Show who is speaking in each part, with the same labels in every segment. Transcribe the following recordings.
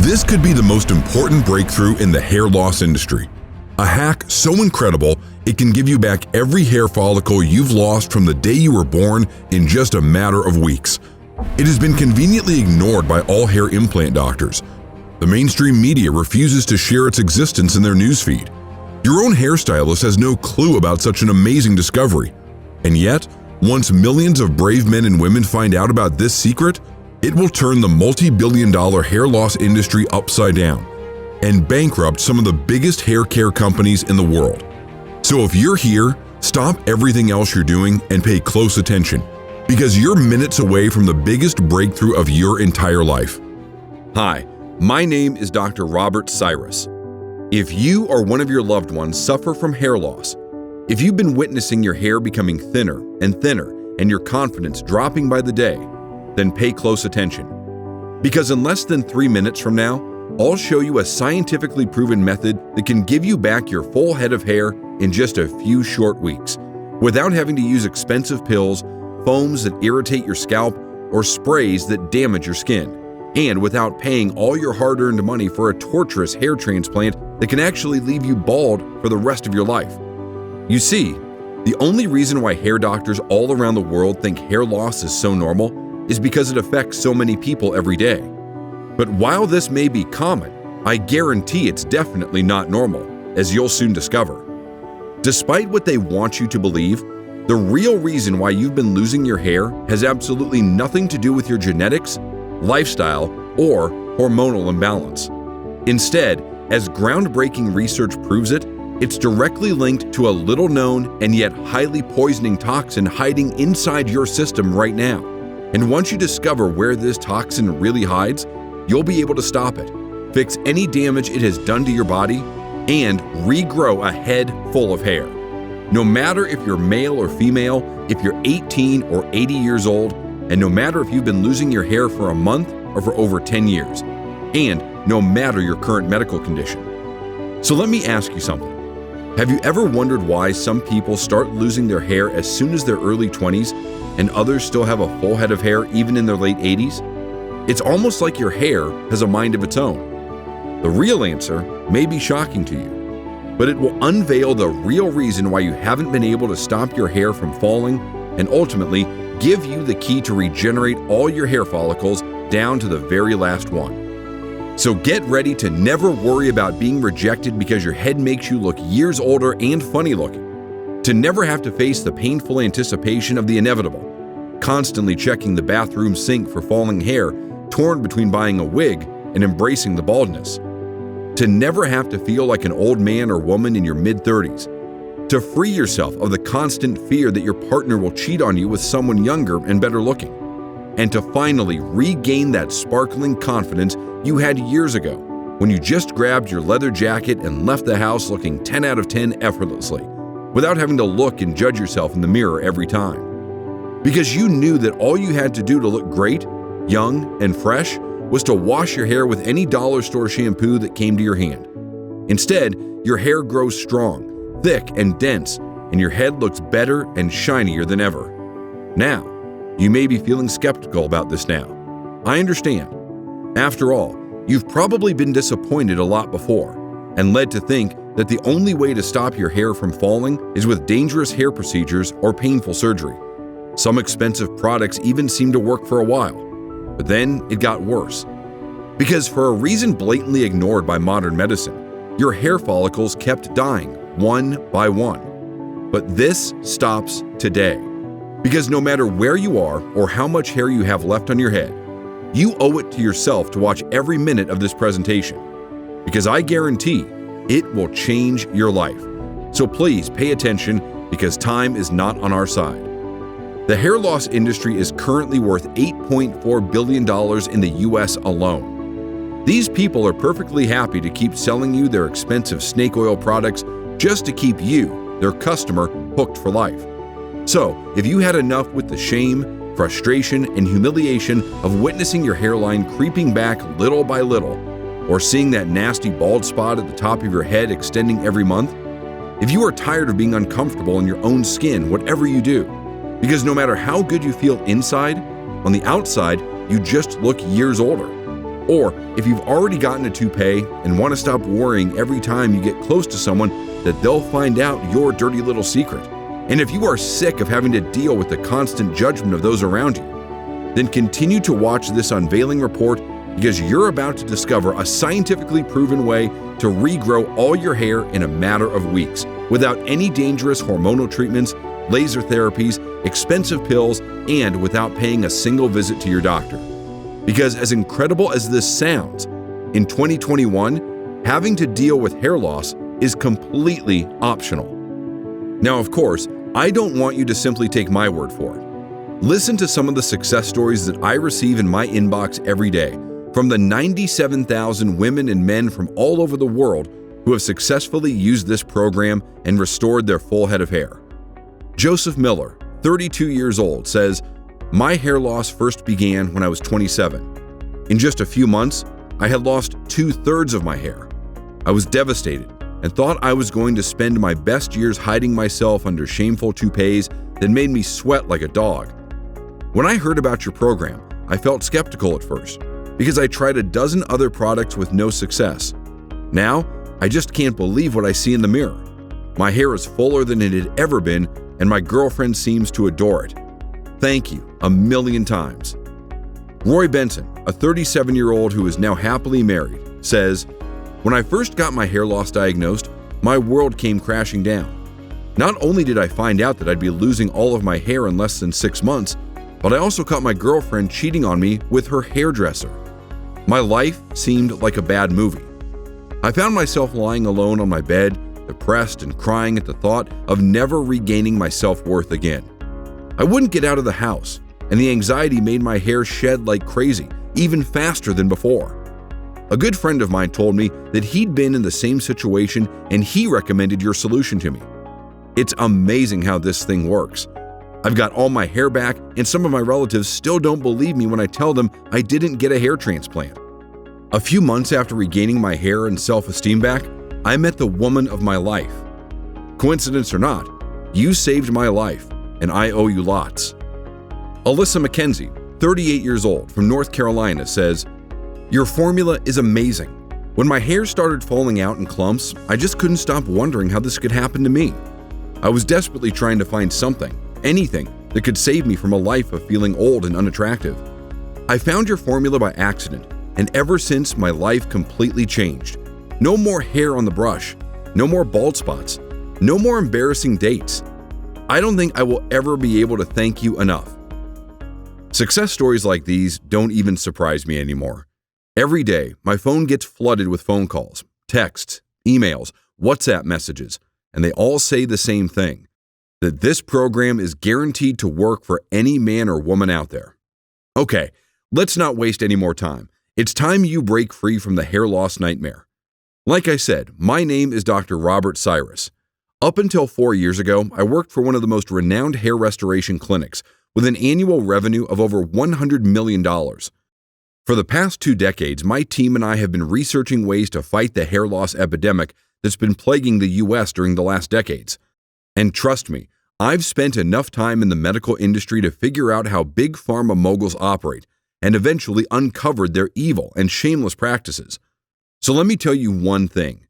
Speaker 1: This could be the most important breakthrough in the hair loss industry. A hack so incredible, it can give you back every hair follicle you've lost from the day you were born in just a matter of weeks. It has been conveniently ignored by all hair implant doctors. The mainstream media refuses to share its existence in their newsfeed. Your own hairstylist has no clue about such an amazing discovery. And yet, once millions of brave men and women find out about this secret, it will turn the multi-billion-dollar hair loss industry upside down and bankrupt some of the biggest hair care companies in the world. So if you're here, stop everything else you're doing and pay close attention, because you're minutes away from the biggest breakthrough of your entire life. Hi, my name is Dr. Robert Cyrus. If you or one of your loved ones suffer from hair loss, if you've been witnessing your hair becoming thinner and your confidence dropping by the day, then pay close attention. Because in less than 3 minutes from now, I'll show you a scientifically proven method that can give you back your full head of hair in just a few short weeks, without having to use expensive pills, foams that irritate your scalp, or sprays that damage your skin, and without paying all your hard-earned money for a torturous hair transplant that can actually leave you bald for the rest of your life. You see, the only reason why hair doctors all around the world think hair loss is so normal is because it affects so many people every day. But while this may be common, I guarantee it's definitely not normal, as you'll soon discover. Despite what they want you to believe, the real reason why you've been losing your hair has absolutely nothing to do with your genetics, lifestyle, or hormonal imbalance. Instead, as groundbreaking research proves it, it's directly linked to a little-known and yet highly poisoning toxin hiding inside your system right now. And once you discover where this toxin really hides, you'll be able to stop it, fix any damage it has done to your body, and regrow a head full of hair. No matter if you're male or female, if you're 18 or 80 years old, and no matter if you've been losing your hair for a month or for over 10 years, and no matter your current medical condition. So let me ask you something. Have you ever wondered why some people start losing their hair as soon as their early 20s and others still have a full head of hair even in their late 80s? It's almost like your hair has a mind of its own. The real answer may be shocking to you, but it will unveil the real reason why you haven't been able to stop your hair from falling and ultimately give you the key to regenerate all your hair follicles down to the very last one. So get ready to never worry about being rejected because your head makes you look years older and funny looking. To never have to face the painful anticipation of the inevitable, constantly checking the bathroom sink for falling hair, torn between buying a wig and embracing the baldness. To never have to feel like an old man or woman in your mid-30s. To free yourself of the constant fear that your partner will cheat on you with someone younger and better looking. And to finally regain that sparkling confidence you had years ago when you just grabbed your leather jacket and left the house looking 10 out of 10 effortlessly, without having to look and judge yourself in the mirror every time. Because you knew that all you had to do to look great, young, and fresh was to wash your hair with any dollar store shampoo that came to your hand. Instead, your hair grows strong, thick, and dense, and your head looks better and shinier than ever. Now, you may be feeling skeptical about this now. I understand. After all, you've probably been disappointed a lot before and led to think that the only way to stop your hair from falling is with dangerous hair procedures or painful surgery. Some expensive products even seemed to work for a while, but then it got worse. Because for a reason blatantly ignored by modern medicine, your hair follicles kept dying one by one. But this stops today. Because no matter where you are or how much hair you have left on your head, you owe it to yourself to watch every minute of this presentation. Because I guarantee it will change your life. So please pay attention because time is not on our side. The hair loss industry is currently worth $8.4 billion in the US alone. These people are perfectly happy to keep selling you their expensive snake oil products just to keep you, their customer, hooked for life. So, if you had enough with the shame, frustration, and humiliation of witnessing your hairline creeping back little by little, or seeing that nasty bald spot at the top of your head extending every month, if you are tired of being uncomfortable in your own skin, whatever you do, because no matter how good you feel inside, on the outside, you just look years older.
Speaker 2: Or if you've already gotten a toupee and want to stop worrying every time you get close to someone that they'll find out your dirty little secret. And if you are sick of having to deal with the constant judgment of those around you, then continue to watch this unveiling report, because you're about to discover a scientifically proven way to regrow all your hair in a matter of weeks without any dangerous hormonal treatments, laser therapies, expensive pills, and without paying a single visit to your doctor. Because as incredible as this sounds, in 2021, having to deal with hair loss is completely optional. Now, of course, I don't want you to simply take my word for it. Listen to some of the success stories that I receive in my inbox every day from the 97,000 women and men from all over the world who have successfully used this program and restored their full head of hair. Joseph Miller, 32 years old, says, "My hair loss first began when I was 27. In just a few months, I had lost 2/3 of my hair. I was devastated and thought I was going to spend my best years hiding myself under shameful toupees that made me sweat like a dog. When I heard about your program, I felt skeptical at first because I tried a dozen other products with no success. Now, I just can't believe what I see in the mirror. My hair is fuller than it had ever been, and my girlfriend seems to adore it. Thank you a million times." Roy Benson, a 37-year-old who is now happily married, says, "When I first got my hair loss diagnosed, my world came crashing down. Not only did I find out that I'd be losing all of my hair in less than 6 months, but I also caught my girlfriend cheating on me with her hairdresser. My life seemed like a bad movie. I found myself lying alone on my bed, depressed and crying at the thought of never regaining my self-worth again. I wouldn't get out of the house, and the anxiety made my hair shed like crazy, even faster than before. A good friend of mine told me that he'd been in the same situation and he recommended your solution to me. It's amazing how this thing works. I've got all my hair back, and some of my relatives still don't believe me when I tell them I didn't get a hair transplant. A few months after regaining my hair and self-esteem back, I met the woman of my life. Coincidence or not, you saved my life, and I owe you lots." Alyssa McKenzie, 38 years old, from North Carolina, says, "Your formula is amazing. When my hair started falling out in clumps, I just couldn't stop wondering how this could happen to me. I was desperately trying to find something, anything, that could save me from a life of feeling old and unattractive. I found your formula by accident, and ever since my life completely changed. No more hair on the brush, no more bald spots, no more embarrassing dates. I don't think I will ever be able to thank you enough." Success stories like these don't even surprise me anymore. Every day, my phone gets flooded with phone calls, texts, emails, WhatsApp messages, and they all say the same thing: that this program is guaranteed to work for any man or woman out there. Okay, let's not waste any more time. It's time you break free from the hair loss nightmare. Like I said, my name is Dr. Robert Cyrus. Up until 4 years ago, I worked for one of the most renowned hair restoration clinics with an annual revenue of over $100 million. For the past 2 decades, my team and I have been researching ways to fight the hair loss epidemic that's been plaguing the U.S. during the last decades. And trust me, I've spent enough time in the medical industry to figure out how big pharma moguls operate and eventually uncovered their evil and shameless practices. So let me tell you one thing.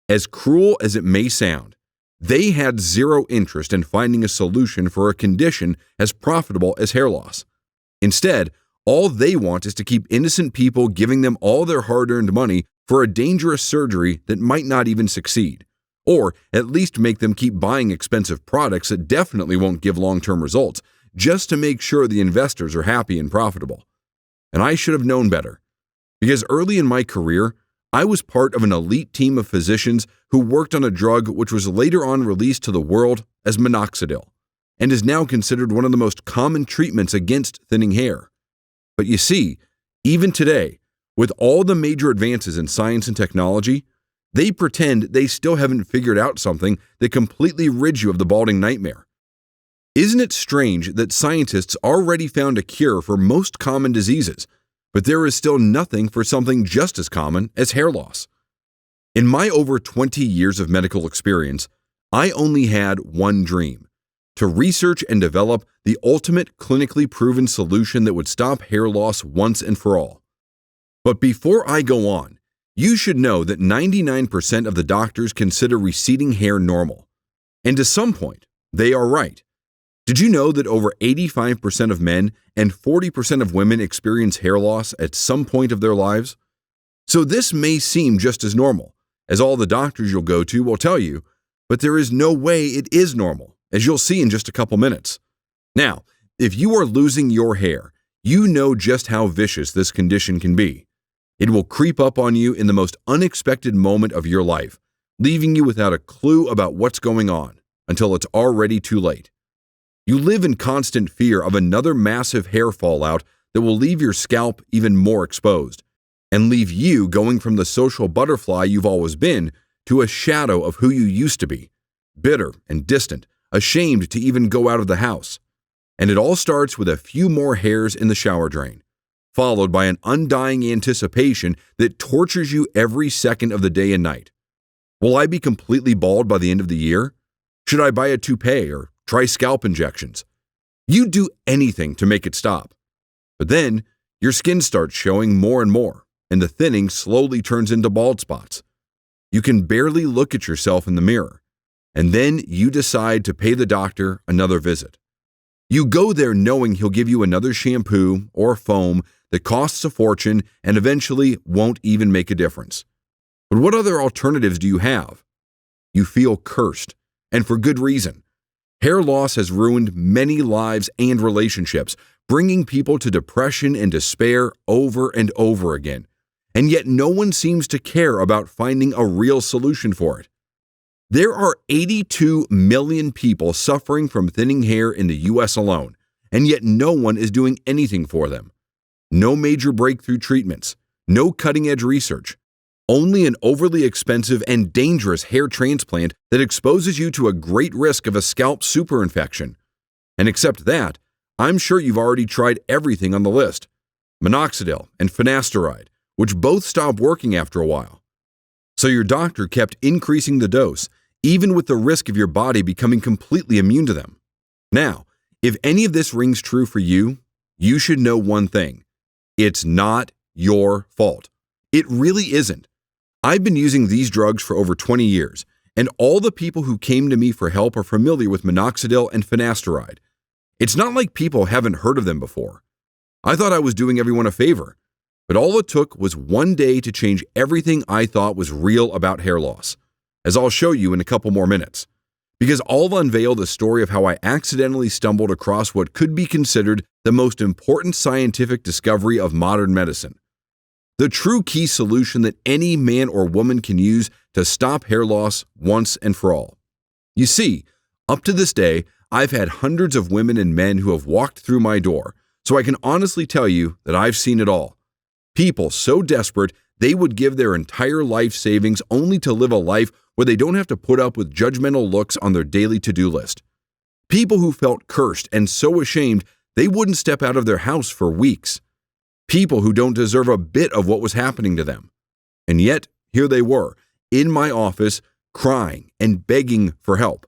Speaker 2: As cruel as it may sound, they had zero interest in finding a solution for a condition as profitable as hair loss. Instead, all they want is to keep innocent people giving them all their hard-earned money for a dangerous surgery that might not even succeed, or at least make them keep buying expensive products that definitely won't give long-term results, just to make sure the investors are happy and profitable. And I should have known better, because early in my career, I was part of an elite team of physicians who worked on a drug which was later on released to the world as minoxidil, and is now considered one of the most common treatments against thinning hair. But you see, even today, with all the major advances in science and technology, they pretend they still haven't figured out something that completely rids you of the balding nightmare. Isn't it strange that scientists already found a cure for most common diseases, but there is still nothing for something just as common as hair loss? In my over 20 years of medical experience, I only had one dream: to research and develop the ultimate clinically proven solution that would stop hair loss once and for all. But before I go on, you should know that 99% of the doctors consider receding hair normal. And to some point, they are right. Did you know that over 85% of men and 40% of women experience hair loss at some point of their lives? So this may seem just as normal, as all the doctors you'll go to will tell you, but there is no way it is normal, as you'll see in just a couple minutes. Now, if you are losing your hair, you know just how vicious this condition can be. It will creep up on you in the most unexpected moment of your life, leaving you without a clue about what's going on until it's already too late. You live in constant fear of another massive hair fallout that will leave your scalp even more exposed and leave you going from the social butterfly you've always been to a shadow of who you used to be, bitter and distant, ashamed to even go out of the house. And it all starts with a few more hairs in the shower drain, followed by an undying anticipation that tortures you every second of the day and night. Will I be completely bald by the end of the year? Should I buy a toupee or try scalp injections? You do anything to make it stop. But then, your skin starts showing more and more, and the thinning slowly turns into bald spots. You can barely look at yourself in the mirror, and then you decide to pay the doctor another visit. You go there knowing he'll give you another shampoo or foam that costs a fortune and eventually won't even make a difference. But what other alternatives do you have? You feel cursed, and for good reason. Hair loss has ruined many lives and relationships, bringing people to depression and despair over and over again. And yet no one seems to care about finding a real solution for it. There are 82 million people suffering from thinning hair in the US alone, and yet no one is doing anything for them. No major breakthrough treatments, no cutting-edge research, only an overly expensive and dangerous hair transplant that exposes you to a great risk of a scalp superinfection. And except that, I'm sure you've already tried everything on the list: minoxidil and finasteride, which both stop working after a while. So your doctor kept increasing the dose, even with the risk of your body becoming completely immune to them. Now, if any of this rings true for you, you should know one thing: it's not your fault. It really isn't. I've been using these drugs for over 20 years, and all the people who came to me for help are familiar with minoxidil and finasteride. It's not like people haven't heard of them before. I thought I was doing everyone a favor, but all it took was one day to change everything I thought was real about hair loss, as I'll show you in a couple more minutes, because I'll unveil the story of how I accidentally stumbled across what could be considered the most important scientific discovery of modern medicine. The true key solution that any man or woman can use to stop hair loss once and for all. You see, up to this day, I've had hundreds of women and men who have walked through my door, so I can honestly tell you that I've seen it all. People so desperate they would give their entire life savings only to live a life where they don't have to put up with judgmental looks on their daily to-do list. People who felt cursed and so ashamed they wouldn't step out of their house for weeks. People who don't deserve a bit of what was happening to them. And yet, here they were, in my office, crying and begging for help,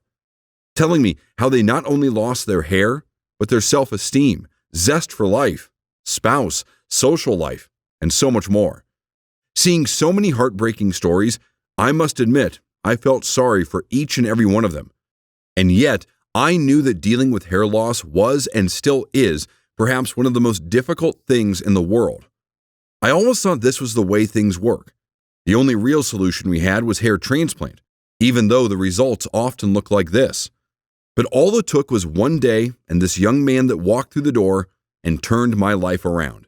Speaker 2: telling me how they not only lost their hair, but their self-esteem, zest for life, spouse, social life, and so much more. Seeing so many heartbreaking stories, I must admit I felt sorry for each and every one of them. And yet, I knew that dealing with hair loss was and still is perhaps one of the most difficult things in the world. I almost thought this was the way things work. The only real solution we had was hair transplant, even though the results often look like this. But all it took was one day and this young man that walked through the door and turned my life around.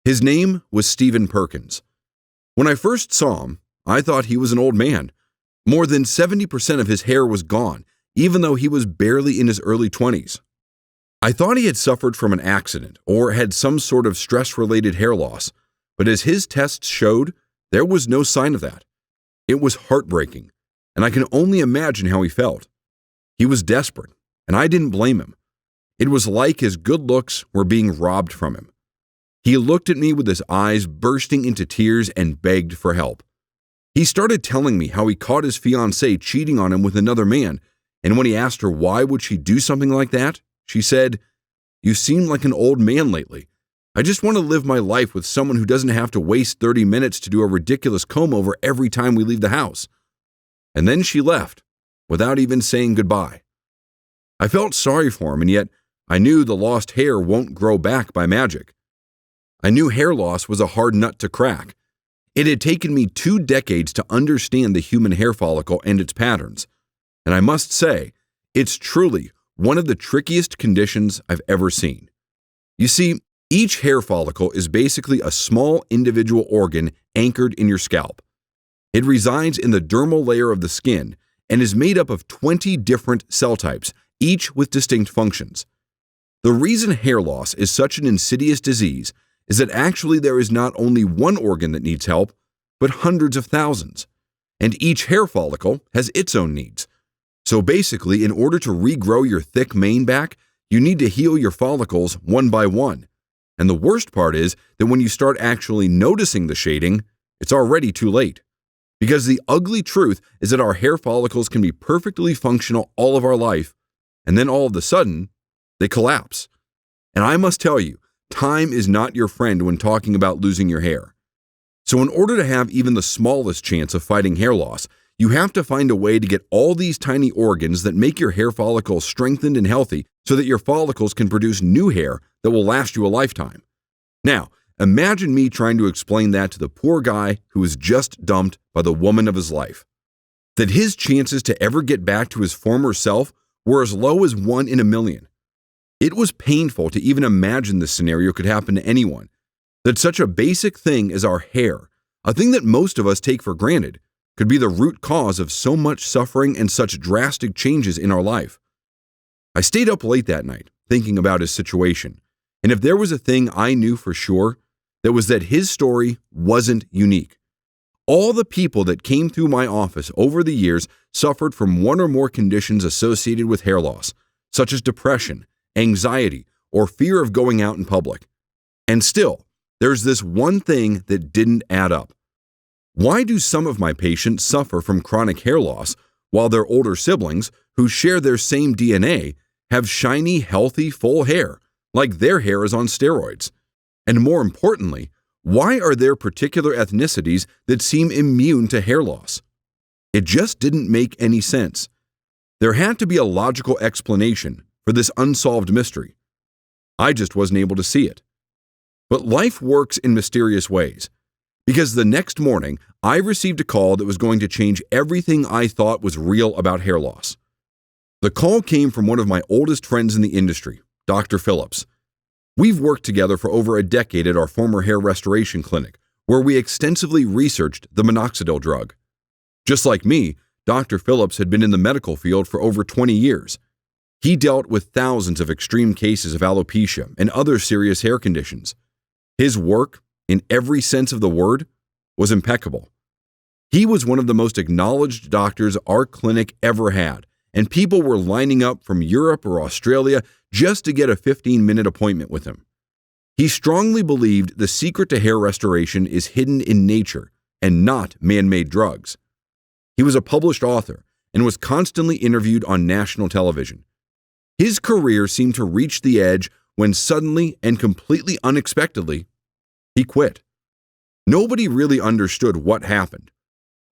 Speaker 2: His name was Stephen Perkins. When I first saw him, I thought he was an old man. More than 70% of his hair was gone, even though he was barely in his early 20s. I thought he had suffered from an accident or had some sort of stress-related hair loss, but as his tests showed, there was no sign of that. It was heartbreaking, and I can only imagine how he felt. He was desperate, and I didn't blame him. It was like his good looks were being robbed from him. He looked at me with his eyes bursting into tears and begged for help. He started telling me how he caught his fiancée cheating on him with another man, and when he asked her why would she do something like that, she said, "You seem like an old man lately. I just want to live my life with someone who doesn't have to waste 30 minutes to do a ridiculous comb over every time we leave the house." And then she left, without even saying goodbye. I felt sorry for him, and yet I knew the lost hair won't grow back by magic. I knew hair loss was a hard nut to crack. It had taken me 2 decades to understand the human hair follicle and its patterns, and I must say, it's truly one of the trickiest conditions I've ever seen. You see, each hair follicle is basically a small individual organ anchored in your scalp. It resides in the dermal layer of the skin and is made up of 20 different cell types, each with distinct functions. The reason hair loss is such an insidious disease is that actually there is not only one organ that needs help, but hundreds of thousands. And each hair follicle has its own needs. So basically, in order to regrow your thick mane back, you need to heal your follicles one by one. And the worst part is that when you start actually noticing the shading, it's already too late. Because the ugly truth is that our hair follicles can be perfectly functional all of our life, and then all of a sudden, they collapse. And I must tell you, time is not your friend when talking about losing your hair. So in order to have even the smallest chance of fighting hair loss, you have to find a way to get all these tiny organs that make your hair follicles strengthened and healthy so that your follicles can produce new hair that will last you a lifetime. Now, imagine me trying to explain that to the poor guy who was just dumped by the woman of his life. That his chances to ever get back to his former self were as low as 1 in a million. It was painful to even imagine this scenario could happen to anyone. That such a basic thing as our hair, a thing that most of us take for granted, could be the root cause of so much suffering and such drastic changes in our life. I stayed up late that night, thinking about his situation, and if there was a thing I knew for sure, that was that his story wasn't unique. All the people that came through my office over the years suffered from one or more conditions associated with hair loss, such as depression, anxiety, or fear of going out in public. And still, there's this one thing that didn't add up. Why do some of my patients suffer from chronic hair loss while their older siblings, who share their same DNA, have shiny, healthy, full hair, like their hair is on steroids? And more importantly, why are there particular ethnicities that seem immune to hair loss? It just didn't make any sense. There had to be a logical explanation for this unsolved mystery. I just wasn't able to see it. But life works in mysterious ways, because the next morning, I received a call that was going to change everything I thought was real about hair loss. The call came from one of my oldest friends in the industry, Dr. Phillips. We've worked together for over a decade at our former hair restoration clinic, where we extensively researched the minoxidil drug. Just like me, Dr. Phillips had been in the medical field for over 20 years. He dealt with thousands of extreme cases of alopecia and other serious hair conditions. His work, in every sense of the word, was impeccable. He was one of the most acknowledged doctors our clinic ever had, and people were lining up from Europe or Australia just to get a 15-minute appointment with him. He strongly believed the secret to hair restoration is hidden in nature and not man-made drugs. He was a published author and was constantly interviewed on national television. His career seemed to reach the edge when suddenly and completely unexpectedly, he quit. Nobody really understood what happened.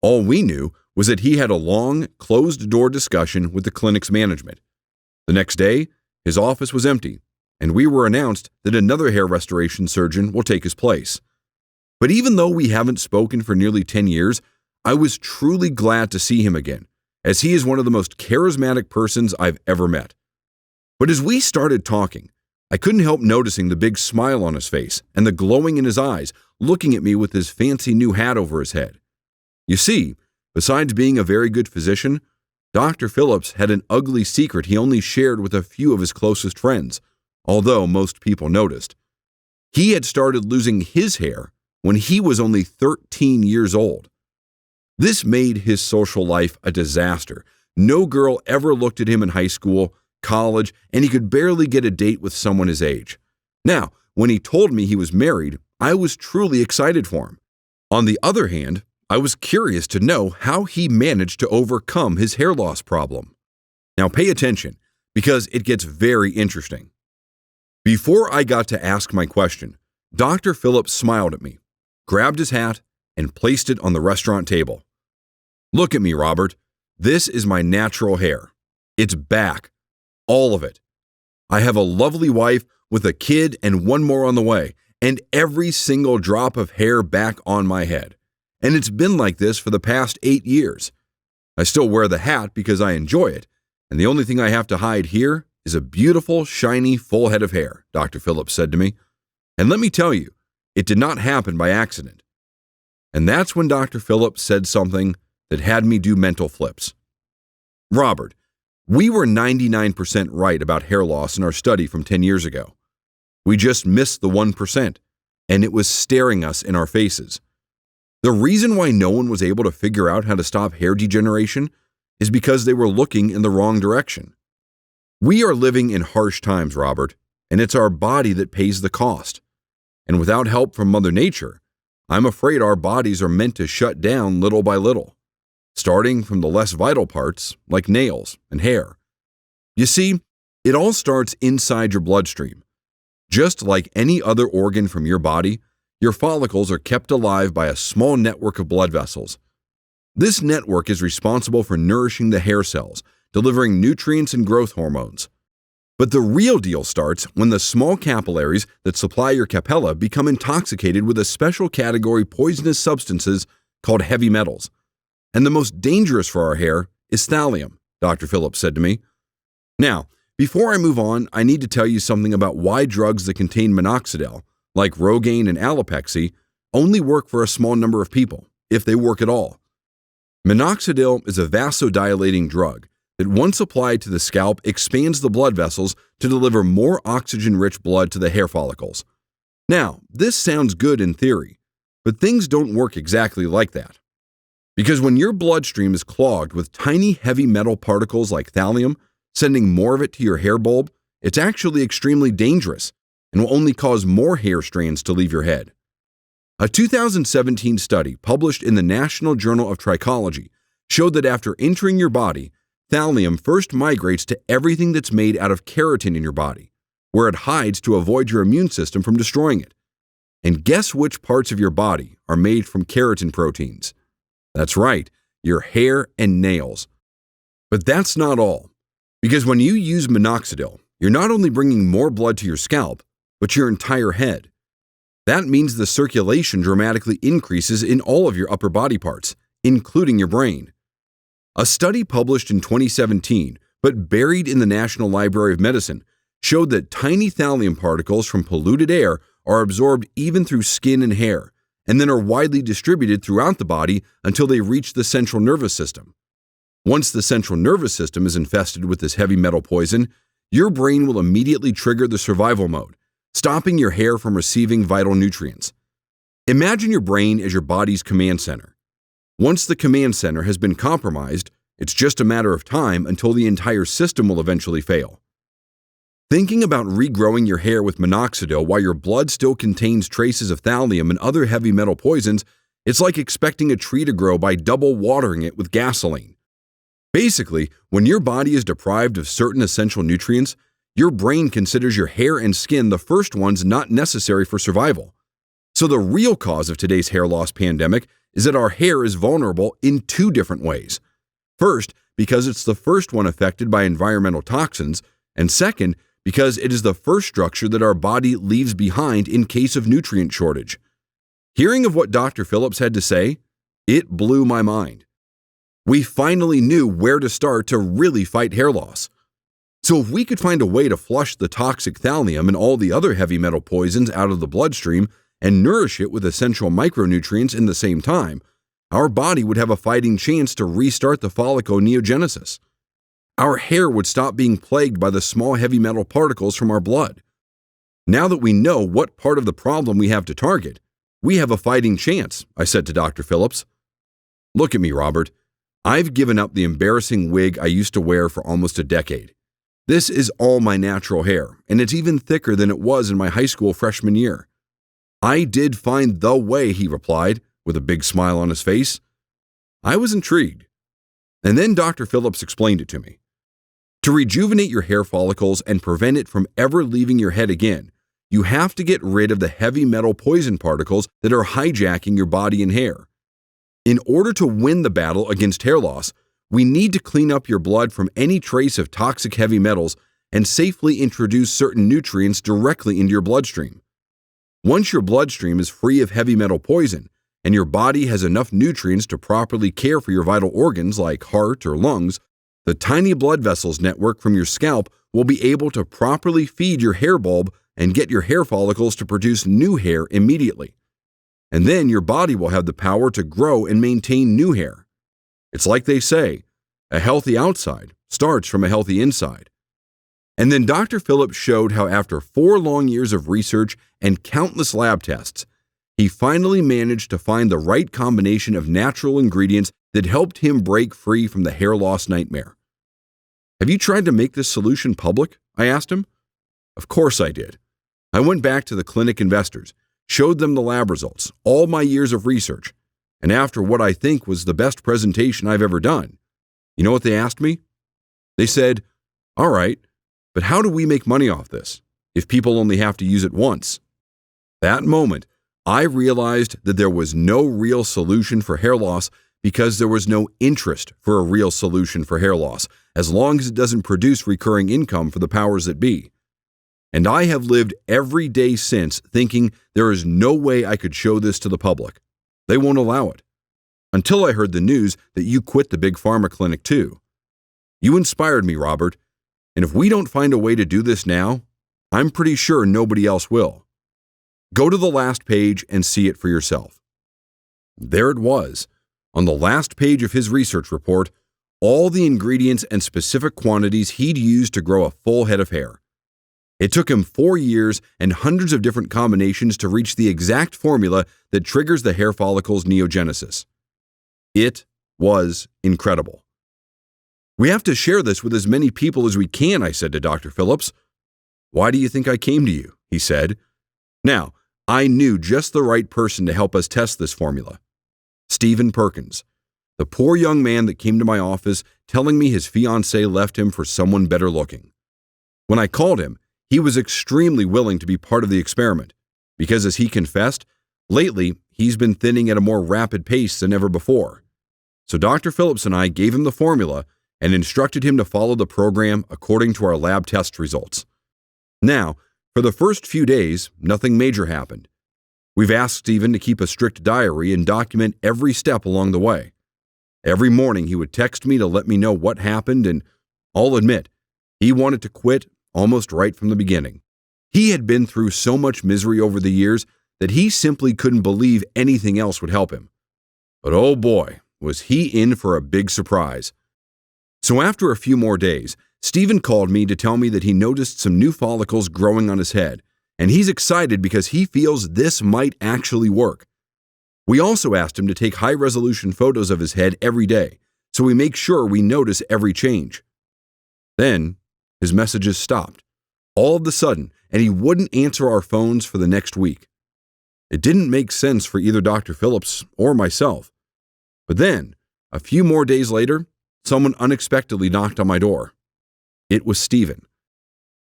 Speaker 2: All we knew was that he had a long, closed-door discussion with the clinic's management. The next day, his office was empty, and we were announced that another hair restoration surgeon will take his place. But even though we haven't spoken for nearly 10 years, I was truly glad to see him again, as he is one of the most charismatic persons I've ever met. But as we started talking, I couldn't help noticing the big smile on his face and the glowing in his eyes, looking at me with his fancy new hat over his head. You see, besides being a very good physician, Dr. Phillips had an ugly secret he only shared with a few of his closest friends, although most people noticed. He had started losing his hair when he was only 13 years old. This made his social life a disaster. No girl ever looked at him in high school, college, and he could barely get a date with someone his age. Now, when he told me he was married, I was truly excited for him. On the other hand, I was curious to know how he managed to overcome his hair loss problem. Now pay attention, because it gets very interesting. Before I got to ask my question, Dr. Phillips smiled at me, grabbed his hat, and placed it on the restaurant table. Look at me, Robert. This is my natural hair. It's back. All of it. I have a lovely wife with a kid and one more on the way, and every single drop of hair back on my head. And it's been like this for the past 8 years. I still wear the hat because I enjoy it, and the only thing I have to hide here is a beautiful, shiny, full head of hair, Dr. Phillips said to me. And let me tell you, it did not happen by accident. And that's when Dr. Phillips said something that had me do mental flips. Robert, we were 99% right about hair loss in our study from 10 years ago. We just missed the 1%, and it was staring us in our faces. The reason why no one was able to figure out how to stop hair degeneration is because they were looking in the wrong direction. We are living in harsh times, Robert, and it's our body that pays the cost. And without help from Mother Nature, I'm afraid our bodies are meant to shut down little by little, starting from the less vital parts like nails and hair. You see, it all starts inside your bloodstream. Just like any other organ from your body, your follicles are kept alive by a small network of blood vessels. This network is responsible for nourishing the hair cells, delivering nutrients and growth hormones. But the real deal starts when the small capillaries that supply your capilla become intoxicated with a special category poisonous substances called heavy metals. And the most dangerous for our hair is thallium, Dr. Phillips said to me. Now, before I move on, I need to tell you something about why drugs that contain minoxidil, like Rogaine and Alopexy, only work for a small number of people, if they work at all. Minoxidil is a vasodilating drug that, once applied to the scalp, expands the blood vessels to deliver more oxygen-rich blood to the hair follicles. Now, this sounds good in theory, but things don't work exactly like that. Because when your bloodstream is clogged with tiny heavy metal particles like thallium, sending more of it to your hair bulb, it's actually extremely dangerous and will only cause more hair strands to leave your head. A 2017 study published in the National Journal of Trichology showed that after entering your body, thallium first migrates to everything that's made out of keratin in your body, where it hides to avoid your immune system from destroying it. And guess which parts of your body are made from keratin proteins? That's right, your hair and nails. But that's not all. Because when you use minoxidil, you're not only bringing more blood to your scalp, but your entire head. That means the circulation dramatically increases in all of your upper body parts, including your brain. A study published in 2017, but buried in the National Library of Medicine, showed that tiny thallium particles from polluted air are absorbed even through skin and hair, and then are widely distributed throughout the body until they reach the central nervous system. Once the central nervous system is infested with this heavy metal poison, your brain will immediately trigger the survival mode, stopping your hair from receiving vital nutrients. Imagine your brain as your body's command center. Once the command center has been compromised, it's just a matter of time until the entire system will eventually fail. Thinking about regrowing your hair with minoxidil while your blood still contains traces of thallium and other heavy metal poisons, it's like expecting a tree to grow by double watering it with gasoline. Basically, when your body is deprived of certain essential nutrients, your brain considers your hair and skin the first ones not necessary for survival. So the real cause of today's hair loss pandemic is that our hair is vulnerable in two different ways. First, because it's the first one affected by environmental toxins, and second, because it is the first structure that our body leaves behind in case of nutrient shortage. Hearing of what Dr. Phillips had to say, it blew my mind. We finally knew where to start to really fight hair loss. So if we could find a way to flush the toxic thallium and all the other heavy metal poisons out of the bloodstream and nourish it with essential micronutrients in the same time, our body would have a fighting chance to restart the folliconeogenesis. Our hair would stop being plagued by the small heavy metal particles from our blood. Now that we know what part of the problem we have to target, we have a fighting chance, I said to Dr. Phillips. Look at me, Robert. I've given up the embarrassing wig I used to wear for almost a decade. This is all my natural hair, and it's even thicker than it was in my high school freshman year. I did find the way, he replied, with a big smile on his face. I was intrigued. And then Dr. Phillips explained it to me. To rejuvenate your hair follicles and prevent it from ever leaving your head again, you have to get rid of the heavy metal poison particles that are hijacking your body and hair. In order to win the battle against hair loss, we need to clean up your blood from any trace of toxic heavy metals and safely introduce certain nutrients directly into your bloodstream. Once your bloodstream is free of heavy metal poison, and your body has enough nutrients to properly care for your vital organs like heart or lungs, the tiny blood vessels network from your scalp will be able to properly feed your hair bulb and get your hair follicles to produce new hair immediately. And then your body will have the power to grow and maintain new hair. It's like they say, a healthy outside starts from a healthy inside. And then Dr. Phillips showed how after 4 long years of research and countless lab tests, he finally managed to find the right combination of natural ingredients that helped him break free from the hair loss nightmare. "Have you tried to make this solution public?" I asked him. Of course I did. I went back to the clinic investors, showed them the lab results, all my years of research, and after what I think was the best presentation I've ever done, you know what they asked me? They said, "All right, but how do we make money off this, if people only have to use it once?" That moment, I realized that there was no real solution for hair loss because there was no interest for a real solution for hair loss, as long as it doesn't produce recurring income for the powers that be. And I have lived every day since thinking there is no way I could show this to the public. They won't allow it. Until I heard the news that you quit the big pharma clinic too. You inspired me, Robert, and if we don't find a way to do this now, I'm pretty sure nobody else will. Go to the last page and see it for yourself. There it was, on the last page of his research report, all the ingredients and specific quantities he'd used to grow a full head of hair. It took him 4 years and hundreds of different combinations to reach the exact formula that triggers the hair follicle's neogenesis. It was incredible. "We have to share this with as many people as we can," I said to Dr. Phillips. "Why do you think I came to you?" he said. Now, I knew just the right person to help us test this formula. Stephen Perkins, the poor young man that came to my office telling me his fiancée left him for someone better looking. When I called him, he was extremely willing to be part of the experiment, because as he confessed, lately he's been thinning at a more rapid pace than ever before. So Dr. Phillips and I gave him the formula and instructed him to follow the program according to our lab test results. Now, for the first few days, nothing major happened. We've asked Stephen to keep a strict diary and document every step along the way. Every morning he would text me to let me know what happened, and I'll admit, he wanted to quit almost right from the beginning. He had been through so much misery over the years that he simply couldn't believe anything else would help him. But oh boy, was he in for a big surprise. So after a few more days, Stephen called me to tell me that he noticed some new follicles growing on his head, and he's excited because he feels this might actually work. We also asked him to take high-resolution photos of his head every day, so we make sure we notice every change. Then, his messages stopped, all of a sudden, and he wouldn't answer our phones for the next week. It didn't make sense for either Dr. Phillips or myself. But then, a few more days later, someone unexpectedly knocked on my door. It was Stephen.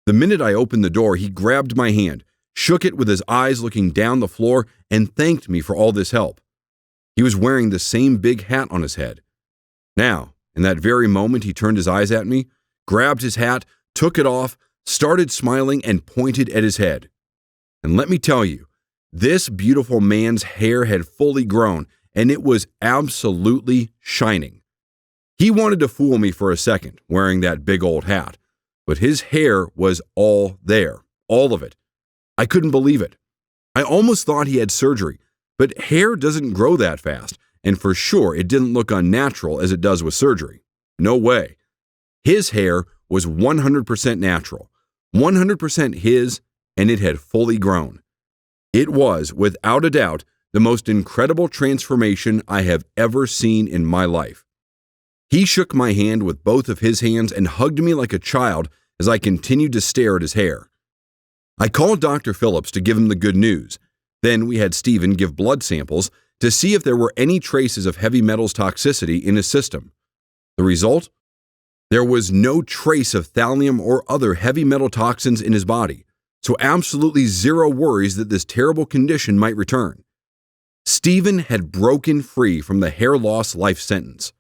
Speaker 2: The minute I opened the door, he grabbed my hand, shook it with his eyes looking down the floor, and thanked me for all this help. He was wearing the same big hat on his head. Now, in that very moment, he turned his eyes at me, grabbed his hat, took it off, started smiling, and pointed at his head. And let me tell you, this beautiful man's hair had fully grown, and it was absolutely shining. He wanted to fool me for a second, wearing that big old hat, but his hair was all there, all of it. I couldn't believe it. I almost thought he had surgery, but hair doesn't grow that fast, and for sure it didn't look unnatural as it does with surgery. No way. His hair was 100% natural, 100% his, and it had fully grown. It was, without a doubt, the most incredible transformation I have ever seen in my life. He shook my hand with both of his hands and hugged me like a child as I continued to stare at his hair. I called Dr. Phillips to give him the good news. Then we had Stephen give blood samples to see if there were any traces of heavy metals toxicity in his system. The result? There was no trace of thallium or other heavy metal toxins in his body, so absolutely zero worries that this terrible condition might return. Stephen had broken free from the hair loss life sentence.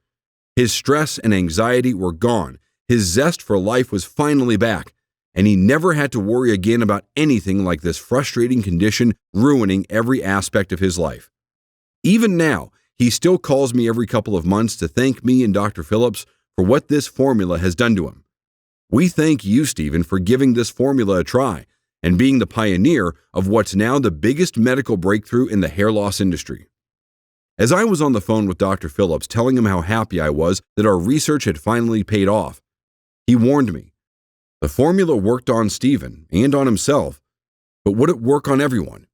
Speaker 2: His stress and anxiety were gone, his zest for life was finally back, and he never had to worry again about anything like this frustrating condition ruining every aspect of his life. Even now, he still calls me every couple of months to thank me and Dr. Phillips for what this formula has done to him. We thank you, Stephen, for giving this formula a try and being the pioneer of what's now the biggest medical breakthrough in the hair loss industry. As I was on the phone with Dr. Phillips telling him how happy I was that our research had finally paid off, he warned me. The formula worked on Stephen and on himself, but would it work on everyone?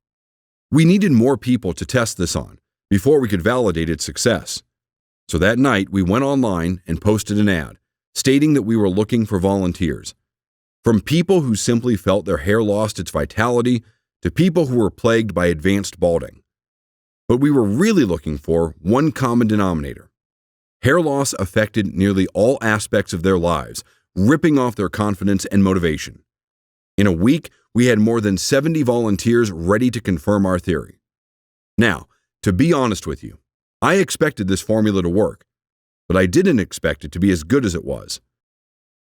Speaker 2: We needed more people to test this on before we could validate its success. So that night, we went online and posted an ad stating that we were looking for volunteers. From people who simply felt their hair lost its vitality to people who were plagued by advanced balding. But we were really looking for one common denominator. Hair loss affected nearly all aspects of their lives, ripping off their confidence and motivation. In a week, we had more than 70 volunteers ready to confirm our theory. Now, to be honest with you, I expected this formula to work, but I didn't expect it to be as good as it was.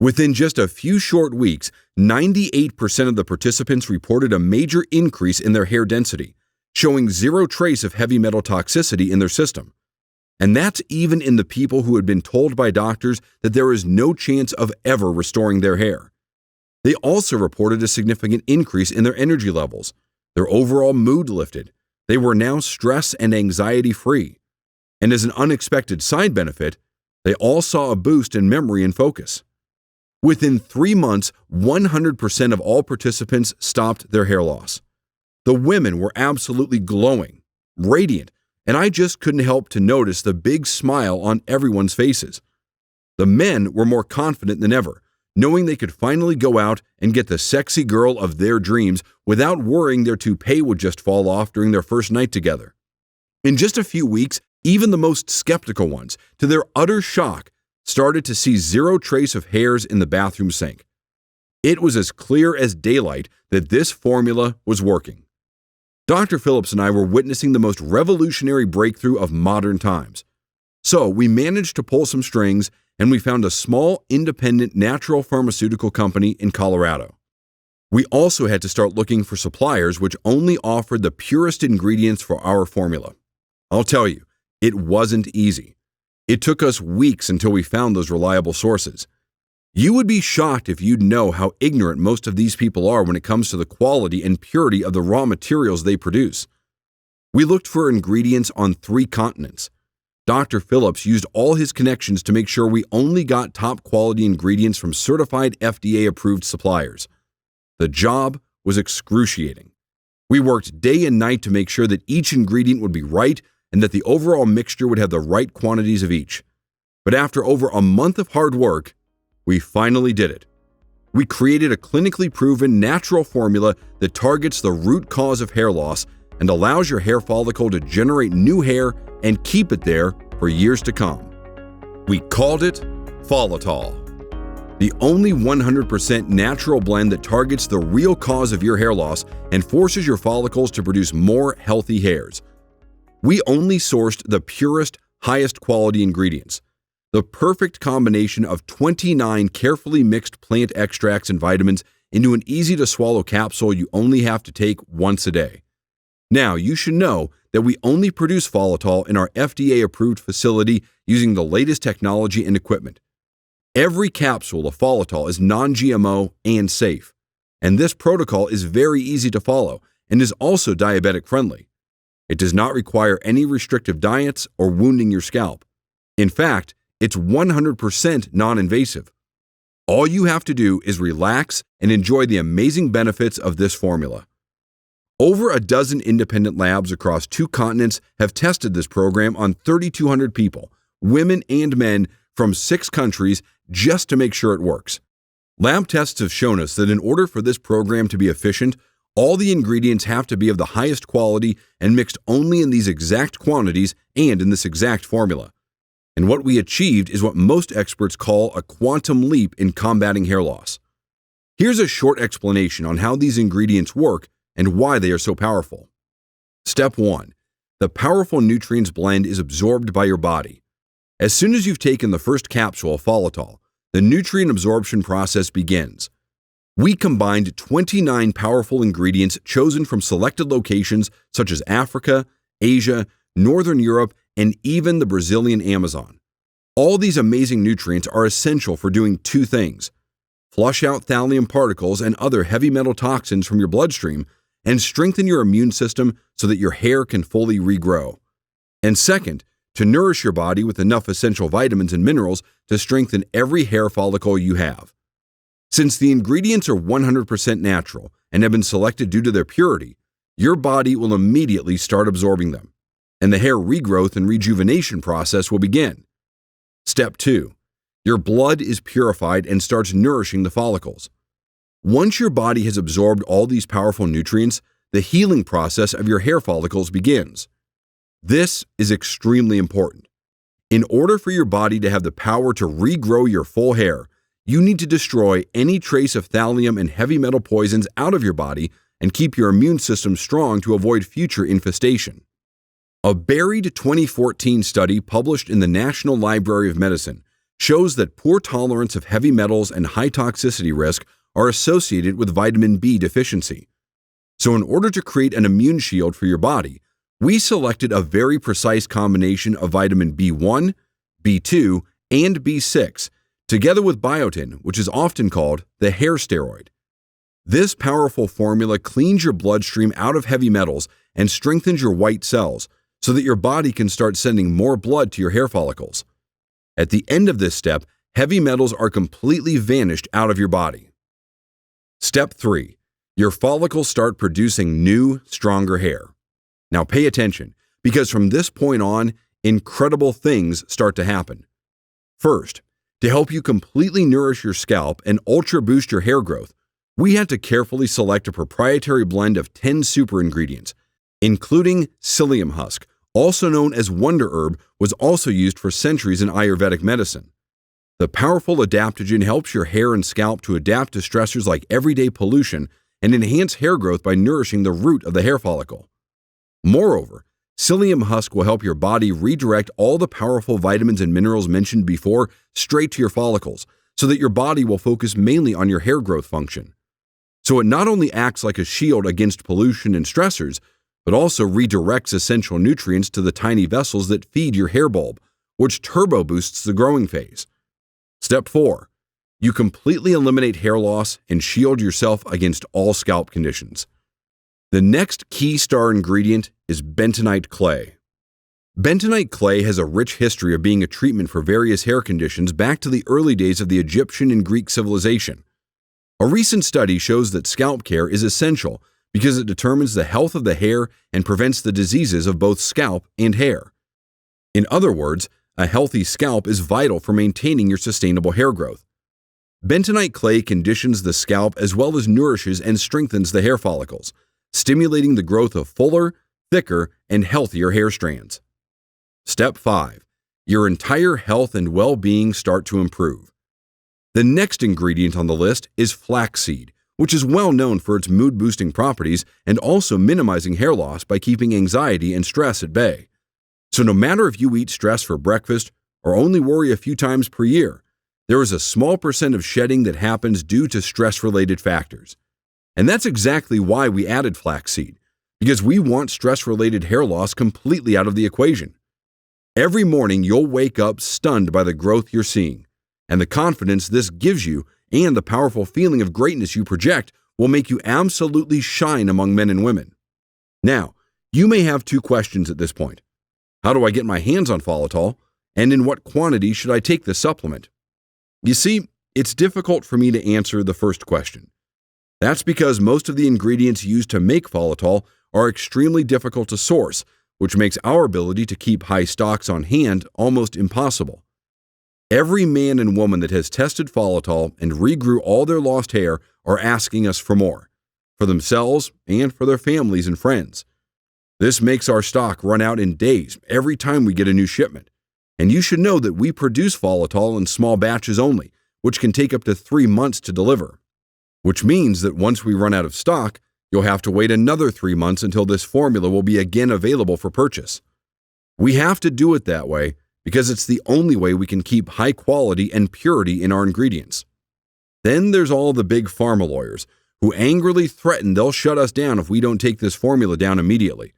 Speaker 2: Within just a few short weeks, 98% of the participants reported a major increase in their hair density, showing zero trace of heavy metal toxicity in their system. And that's even in the people who had been told by doctors that there is no chance of ever restoring their hair. They also reported a significant increase in their energy levels. Their overall mood lifted. They were now stress and anxiety-free. And as an unexpected side benefit, they all saw a boost in memory and focus. Within 3 months, 100% of all participants stopped their hair loss. The women were absolutely glowing, radiant, and I just couldn't help to notice the big smile on everyone's faces. The men were more confident than ever, knowing they could finally go out and get the sexy girl of their dreams without worrying their toupee would just fall off during their first night together. In just a few weeks, even the most skeptical ones, to their utter shock, started to see zero trace of hairs in the bathroom sink. It was as clear as daylight that this formula was working. Dr. Phillips and I were witnessing the most revolutionary breakthrough of modern times. So we managed to pull some strings, and we found a small, independent natural pharmaceutical company in Colorado. We also had to start looking for suppliers which only offered the purest ingredients for our formula. I'll tell you, it wasn't easy. It took us weeks until we found those reliable sources. You would be shocked if you'd know how ignorant most of these people are when it comes to the quality and purity of the raw materials they produce. We looked for ingredients on 3 continents. Dr. Phillips used all his connections to make sure we only got top quality ingredients from certified FDA-approved suppliers. The job was excruciating. We worked day and night to make sure that each ingredient would be right and that the overall mixture would have the right quantities of each. But after over a month of hard work, we finally did it. We created a clinically proven natural formula that targets the root cause of hair loss and allows your hair follicle to generate new hair and keep it there for years to come. We called it Folital, the only 100% natural blend that targets the real cause of your hair loss and forces your follicles to produce more healthy hairs. We only sourced the purest, highest quality ingredients, the perfect combination of 29 carefully mixed plant extracts and vitamins into an easy-to-swallow capsule you only have to take once a day. Now, you should know that we only produce Folital in our FDA-approved facility using the latest technology and equipment. Every capsule of Folital is non-GMO and safe, and this protocol is very easy to follow and is also diabetic-friendly. It does not require any restrictive diets or wounding your scalp. In fact, it's 100% non-invasive. All you have to do is relax and enjoy the amazing benefits of this formula. Over a dozen independent labs across 2 continents have tested this program on 3,200 people, women and men from 6 countries, just to make sure it works. Lab tests have shown us that in order for this program to be efficient, all the ingredients have to be of the highest quality and mixed only in these exact quantities and in this exact formula. And what we achieved is what most experts call a quantum leap in combating hair loss. Here's a short explanation on how these ingredients work and why they are so powerful. Step 1. The powerful nutrients blend is absorbed by your body. As soon as you've taken the first capsule of Folital, the nutrient absorption process begins. We combined 29 powerful ingredients chosen from selected locations such as Africa, Asia, Northern Europe, and even the Brazilian Amazon. All these amazing nutrients are essential for doing two things: flush out thallium particles and other heavy metal toxins from your bloodstream, and strengthen your immune system so that your hair can fully regrow. And second, to nourish your body with enough essential vitamins and minerals to strengthen every hair follicle you have. Since the ingredients are 100% natural and have been selected due to their purity, your body will immediately start absorbing them, and the hair regrowth and rejuvenation process will begin. Step 2. Your blood is purified and starts nourishing the follicles. Once your body has absorbed all these powerful nutrients, the healing process of your hair follicles begins. This is extremely important. In order for your body to have the power to regrow your full hair, you need to destroy any trace of thallium and heavy metal poisons out of your body and keep your immune system strong to avoid future infestation. A buried 2014 study published in the National Library of Medicine shows that poor tolerance of heavy metals and high toxicity risk are associated with vitamin B deficiency. So in order to create an immune shield for your body, we selected a very precise combination of vitamin B1, B2, and B6, together with biotin, which is often called the hair steroid. This powerful formula cleans your bloodstream out of heavy metals and strengthens your white cells so that your body can start sending more blood to your hair follicles. At the end of this step, heavy metals are completely vanished out of your body. Step 3. Your follicles start producing new, stronger hair. Now pay attention, because from this point on, incredible things start to happen. First, to help you completely nourish your scalp and ultra boost your hair growth, we had to carefully select a proprietary blend of 10 super ingredients, including psyllium husk, also known as wonder herb, was also used for centuries in Ayurvedic medicine. The powerful adaptogen helps your hair and scalp to adapt to stressors like everyday pollution and enhance hair growth by nourishing the root of the hair follicle. Moreover, psyllium husk will help your body redirect all the powerful vitamins and minerals mentioned before straight to your follicles, so that your body will focus mainly on your hair growth function. So it not only acts like a shield against pollution and stressors, but also redirects essential nutrients to the tiny vessels that feed your hair bulb, which turbo boosts the growing phase. Step 4. You completely eliminate hair loss and shield yourself against all scalp conditions. The next key star ingredient is bentonite clay. Bentonite clay has a rich history of being a treatment for various hair conditions back to the early days of the Egyptian and Greek civilization. A recent study shows that scalp care is essential because it determines the health of the hair and prevents the diseases of both scalp and hair. In other words, a healthy scalp is vital for maintaining your sustainable hair growth. Bentonite clay conditions the scalp as well as nourishes and strengthens the hair follicles, stimulating the growth of fuller, thicker, and healthier hair strands. Step 5. Your entire health and well-being start to improve. The next ingredient on the list is flaxseed, which is well known for its mood-boosting properties and also minimizing hair loss by keeping anxiety and stress at bay. So no matter if you eat stress for breakfast or only worry a few times per year, there is a small percent of shedding that happens due to stress-related factors. And that's exactly why we added flaxseed, because we want stress-related hair loss completely out of the equation. Every morning you'll wake up stunned by the growth you're seeing, and the confidence this gives you and the powerful feeling of greatness you project will make you absolutely shine among men and women. Now, you may have two questions at this point. How do I get my hands on Folital, and in what quantity should I take this supplement? You see, it's difficult for me to answer the first question. That's because most of the ingredients used to make Folital are extremely difficult to source, which makes our ability to keep high stocks on hand almost impossible. Every man and woman that has tested Folital and regrew all their lost hair are asking us for more, for themselves and for their families and friends. This makes our stock run out in days every time we get a new shipment, and you should know that we produce Folital in small batches only, which can take up to 3 months to deliver. which means that once we run out of stock, you'll have to wait another 3 months until this formula will be again available for purchase. We have to do it that way because it's the only way we can keep high quality and purity in our ingredients. Then there's all the big pharma lawyers who angrily threaten they'll shut us down if we don't take this formula down immediately.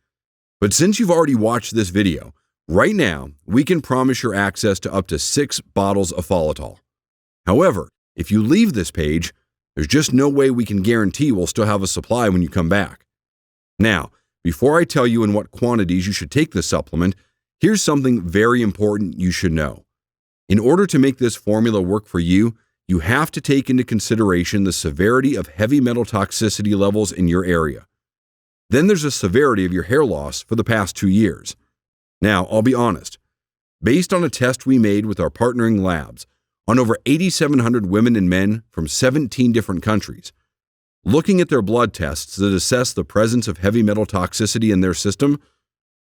Speaker 2: But since you've already watched this video, right now we can promise your access to up to 6 bottles of Folital. However, if you leave this page, there's just no way we can guarantee we'll still have a supply when you come back. Now, before I tell you in what quantities you should take this supplement, here's something very important you should know. In order to make this formula work for you, you have to take into consideration the severity of heavy metal toxicity levels in your area. Then there's the severity of your hair loss for the past 2 years. Now, I'll be honest. Based on a test we made with our partnering labs on over 8,700 women and men from 17 different countries, looking at their blood tests that assess the presence of heavy metal toxicity in their system,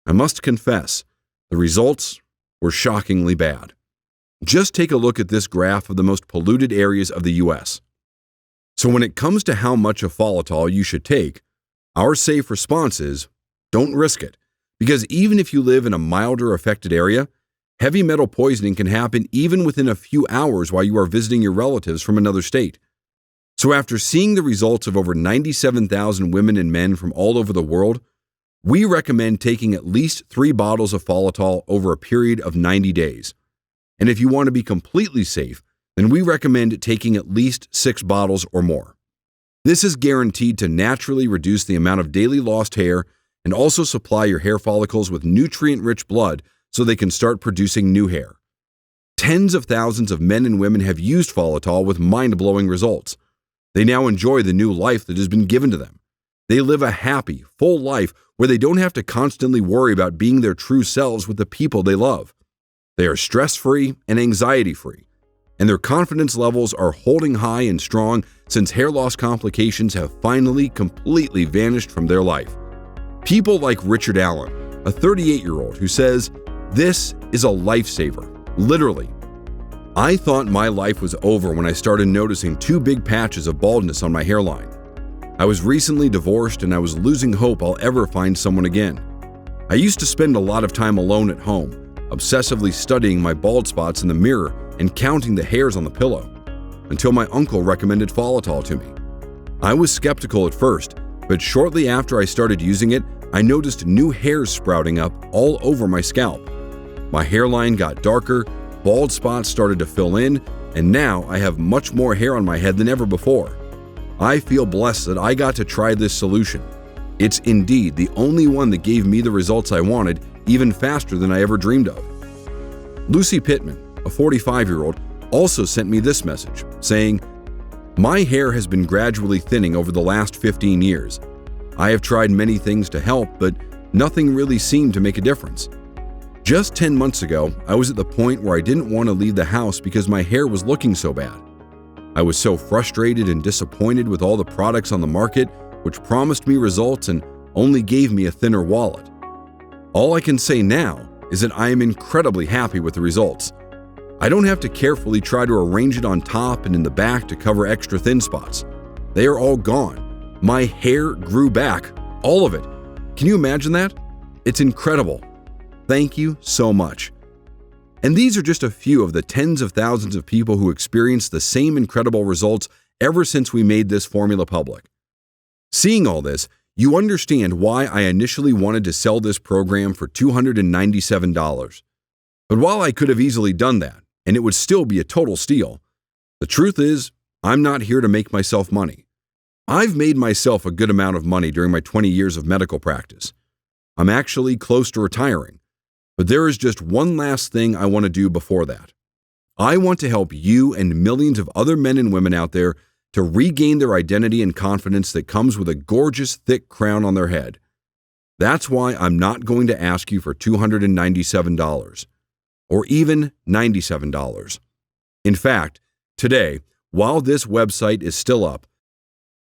Speaker 2: I must confess, the results were shockingly bad. Just take a look at this graph of the most polluted areas of the U.S. So when it comes to how much of Folital you should take, our safe response is, don't risk it, because even if you live in a milder affected area, heavy metal poisoning can happen even within a few hours while you are visiting your relatives from another state. So after seeing the results of over 97,000 women and men from all over the world, we recommend taking at least 3 bottles of Folital over a period of 90 days. And if you want to be completely safe, then we recommend taking at least 6 bottles or more. This is guaranteed to naturally reduce the amount of daily lost hair and also supply your hair follicles with nutrient-rich blood so they can start producing new hair. Tens of thousands of men and women have used Folital with mind-blowing results. They now enjoy the new life that has been given to them. They live a happy, full life where they don't have to constantly worry about being their true selves with the people they love. They are stress-free and anxiety-free, and their confidence levels are holding high and strong since hair loss complications have finally completely vanished from their life. People like Richard Allen, a 38-year-old who says, "This is a lifesaver, literally. I thought my life was over when I started noticing 2 big patches of baldness on my hairline. I was recently divorced and I was losing hope I'll ever find someone again. I used to spend a lot of time alone at home, obsessively studying my bald spots in the mirror and counting the hairs on the pillow, until my uncle recommended Folital to me. I was skeptical at first, but shortly after I started using it, I noticed new hairs sprouting up all over my scalp. My hairline got darker, bald spots started to fill in, and now I have much more hair on my head than ever before. I feel blessed that I got to try this solution. It's indeed the only one that gave me the results I wanted, even faster than I ever dreamed of." Lucy Pittman, a 45-year-old, also sent me this message, saying, "My hair has been gradually thinning over the last 15 years. I have tried many things to help, but nothing really seemed to make a difference. Just 10 months ago, I was at the point where I didn't want to leave the house because my hair was looking so bad. I was so frustrated and disappointed with all the products on the market, which promised me results and only gave me a thinner wallet. All I can say now is that I am incredibly happy with the results. I don't have to carefully try to arrange it on top and in the back to cover extra thin spots. They are all gone. My hair grew back, all of it. Can you imagine that? It's incredible. Thank you so much." And these are just a few of the tens of thousands of people who experienced the same incredible results ever since we made this formula public. Seeing all this, you understand why I initially wanted to sell this program for $297. But while I could have easily done that, and it would still be a total steal, the truth is, I'm not here to make myself money. I've made myself a good amount of money during my 20 years of medical practice. I'm actually close to retiring, but there is just one last thing I want to do before that. I want to help you and millions of other men and women out there to regain their identity and confidence that comes with a gorgeous, thick crown on their head. That's why I'm not going to ask you for $297 or even $97. In fact, today, while this website is still up,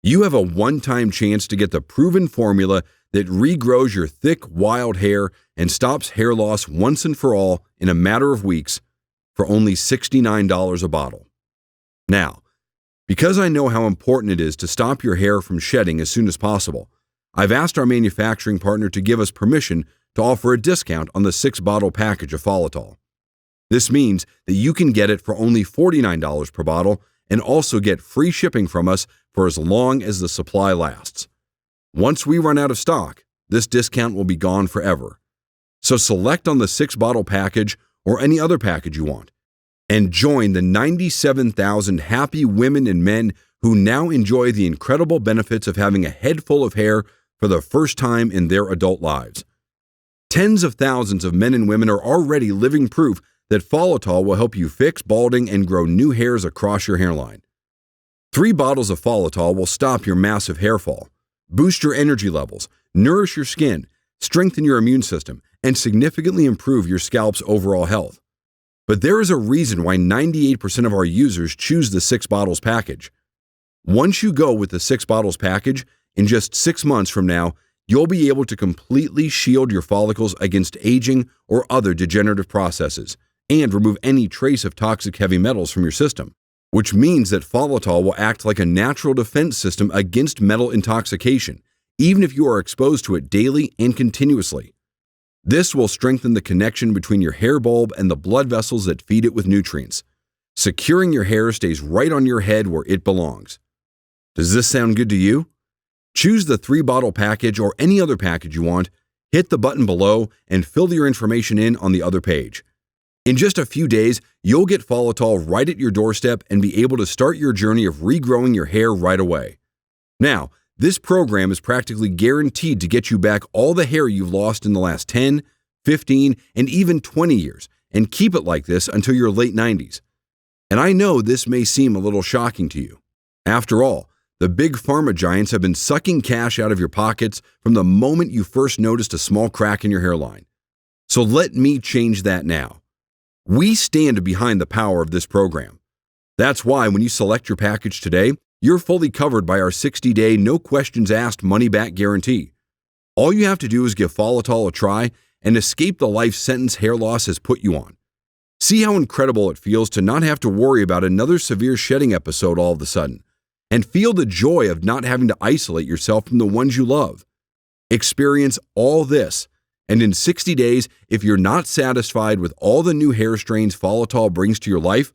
Speaker 2: you have a one-time chance to get the proven formula that regrows your thick, wild hair and stops hair loss once and for all in a matter of weeks for only $69 a bottle. Now, Because I know how important it is to stop your hair from shedding as soon as possible, I've asked our manufacturing partner to give us permission to offer a discount on the 6-bottle package of Folital. This means that you can get it for only $49 per bottle and also get free shipping from us for as long as the supply lasts. Once we run out of stock, this discount will be gone forever. So select on the 6-bottle package or any other package you want and join the 97,000 happy women and men who now enjoy the incredible benefits of having a head full of hair for the first time in their adult lives. Tens of thousands of men and women are already living proof that Folital will help you fix balding and grow new hairs across your hairline. 3 bottles of Folital will stop your massive hair fall, boost your energy levels, nourish your skin, strengthen your immune system, and significantly improve your scalp's overall health. But there is a reason why 98% of our users choose the 6 bottles package. Once you go with the 6 bottles package, in just 6 months from now, you'll be able to completely shield your follicles against aging or other degenerative processes and remove any trace of toxic heavy metals from your system, which means that Folital will act like a natural defense system against metal intoxication, even if you are exposed to it daily and continuously. This will strengthen the connection between your hair bulb and the blood vessels that feed it with nutrients. Securing your hair stays right on your head where it belongs. Does this sound good to you? Choose the 3-bottle package or any other package you want, hit the button below, and fill your information in on the other page. In just a few days, you'll get Folital right at your doorstep and be able to start your journey of regrowing your hair right away. Now, this program is practically guaranteed to get you back all the hair you've lost in the last 10, 15, and even 20 years, and keep it like this until your late 90s. And I know this may seem a little shocking to you. After all, the big pharma giants have been sucking cash out of your pockets from the moment you first noticed a small crack in your hairline. So let me change that now. We stand behind the power of this program. That's why when you select your package today, you're fully covered by our 60-day, no-questions-asked money-back guarantee. All you have to do is give Folital a try and escape the life sentence hair loss has put you on. See how incredible it feels to not have to worry about another severe shedding episode all of a sudden, and feel the joy of not having to isolate yourself from the ones you love. Experience all this, and in 60 days, if you're not satisfied with all the new hair strains Folital brings to your life,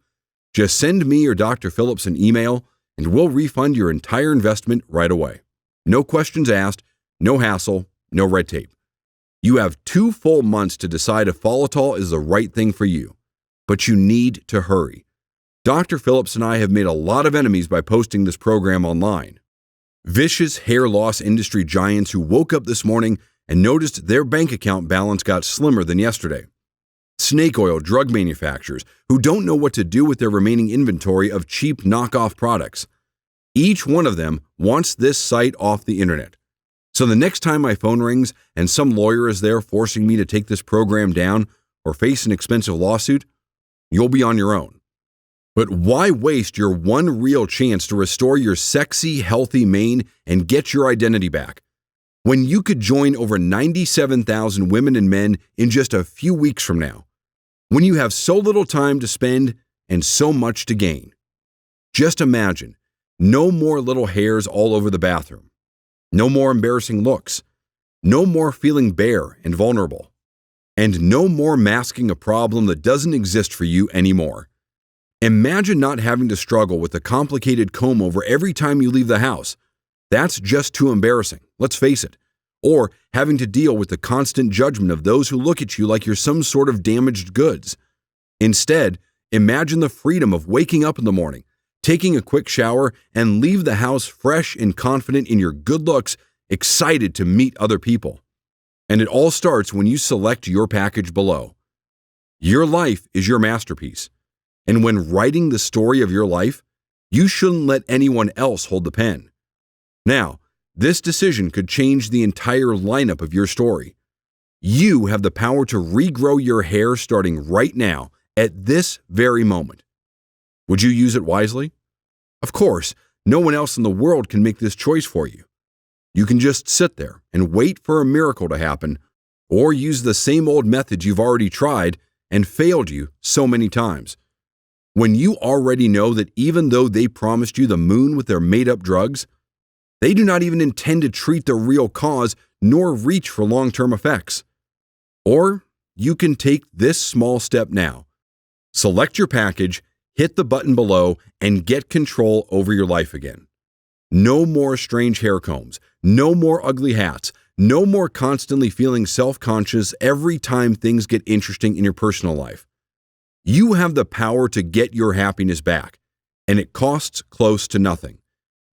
Speaker 2: just send me or Dr. Phillips an email, and we'll refund your entire investment right away. No questions asked, no hassle, no red tape. You have 2 full months to decide if Folital is the right thing for you, but you need to hurry. Dr. Phillips and I have made a lot of enemies by posting this program online. Vicious hair loss industry giants who woke up this morning and noticed their bank account balance got slimmer than yesterday. Snake oil drug manufacturers who don't know what to do with their remaining inventory of cheap knockoff products. Each one of them wants this site off the internet. So the next time my phone rings and some lawyer is there forcing me to take this program down or face an expensive lawsuit, you'll be on your own. But why waste your one real chance to restore your sexy, healthy mane and get your identity back, when you could join over 97,000 women and men in just a few weeks from now, when you have so little time to spend and so much to gain? Just imagine, no more little hairs all over the bathroom, no more embarrassing looks, no more feeling bare and vulnerable, and no more masking a problem that doesn't exist for you anymore. Imagine not having to struggle with a complicated comb-over every time you leave the house. That's just too embarrassing, let's face it. Or having to deal with the constant judgment of those who look at you like you're some sort of damaged goods. Instead, imagine the freedom of waking up in the morning, taking a quick shower, and leave the house fresh and confident in your good looks, excited to meet other people. And it all starts when you select your package below. Your life is your masterpiece. And when writing the story of your life, you shouldn't let anyone else hold the pen. Now, this decision could change the entire lineup of your story. You have the power to regrow your hair starting right now, at this very moment. Would you use it wisely? Of course, no one else in the world can make this choice for you. You can just sit there and wait for a miracle to happen, or use the same old methods you've already tried and failed you so many times. when you already know that even though they promised you the moon with their made-up drugs, they do not even intend to treat the real cause nor reach for long-term effects. Or you can take this small step now. Select your package, hit the button below, and get control over your life again. No more strange hair combs, no more ugly hats, no more constantly feeling self-conscious every time things get interesting in your personal life. You have the power to get your happiness back, and it costs close to nothing.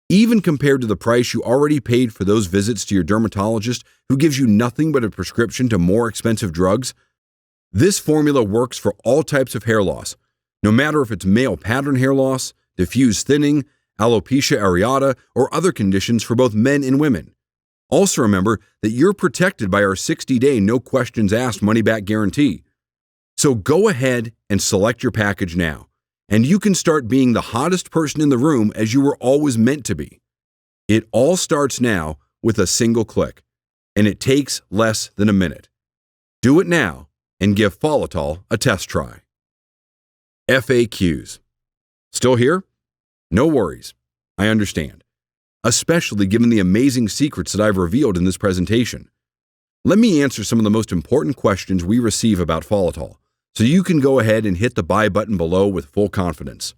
Speaker 2: Even compared to the price you already paid for those visits to your dermatologist who gives you nothing but a prescription to more expensive drugs, this formula works for all types of hair loss, no matter if it's male pattern hair loss, diffuse thinning, alopecia areata, or other conditions for both men and women. Also remember that you're protected by our 60-day no questions asked money-back guarantee. So go ahead and select your package now, and you can start being the hottest person in the room as you were always meant to be. It all starts now with a single click, and it takes less than a minute. Do it now and give Folital a test try. FAQs. Still here? No worries. I understand, especially given the amazing secrets that I've revealed in this presentation. Let me answer some of the most important questions we receive about Folital, so you can go ahead and hit the buy button below with full confidence.